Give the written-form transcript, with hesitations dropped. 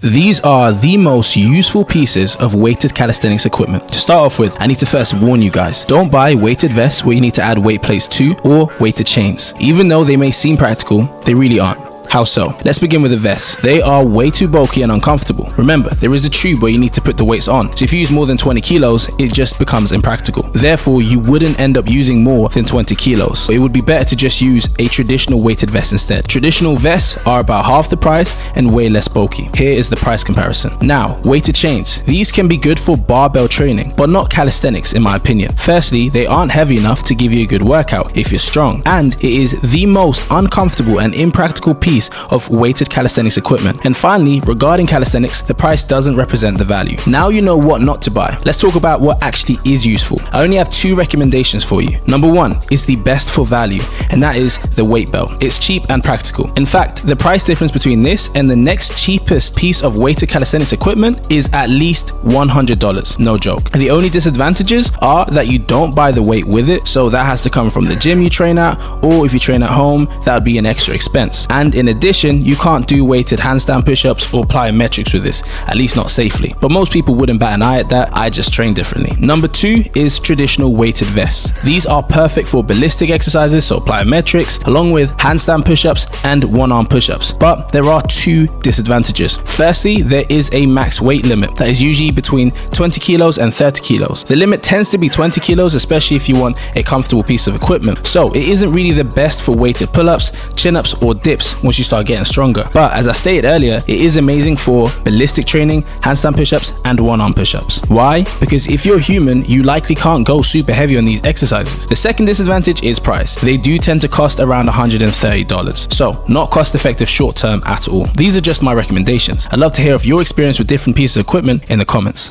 These are the most useful pieces of weighted calisthenics equipment. To start off with, I need to first warn you guys, don't buy weighted vests where you need to add weight plates to or weighted chains. Even though they may seem practical, they really aren't. How so? Let's begin with the vests. They are way too bulky and uncomfortable. Remember, there is a tube where you need to put the weights on, so if you use more than 20 kilos, it just becomes impractical. Therefore, you wouldn't end up using more than 20 kilos. It would be better to just use a traditional weighted vest instead. Traditional vests are about half the price and way less bulky. Here is the price comparison. Now, weighted chains. These can be good for barbell training, but not calisthenics in my opinion. Firstly, they aren't heavy enough to give you a good workout if you're strong, and it is the most uncomfortable and impractical piece of weighted calisthenics equipment. And finally, regarding calisthenics, the price doesn't represent the value. Now you know what not to buy. Let's talk about what actually is useful. I only have two recommendations for you. Number one is the best for value, and that is the weight belt. It's cheap and practical. In fact, the price difference between this and the next cheapest piece of weighted calisthenics equipment is at least $100. No joke. The only disadvantages are that you don't buy the weight with it, so that has to come from the gym you train at, or if you train at home, that would be an extra expense. And in addition, you can't do weighted handstand push-ups or plyometrics with this, at least not safely. But most people wouldn't bat an eye at that. I just train differently. Number two is traditional weighted vests. These are perfect for ballistic exercises, so plyometrics, along with handstand push-ups and one-arm push-ups. But there are two disadvantages. Firstly, there is a max weight limit that is usually between 20 kilos and 30 kilos. The limit tends to be 20 kilos, especially if you want a comfortable piece of equipment. So it isn't really the best for weighted pull-ups, chin-ups, or dips once you start getting stronger. But as I stated earlier, it is amazing for ballistic training, handstand push-ups, and one-arm push-ups. Why? Because if you're human, you likely can't go super heavy on these exercises. The second disadvantage is price. They do tend to cost around $130. So not cost effective short term at all. These are just my recommendations. I'd love to hear of your experience with different pieces of equipment in the comments.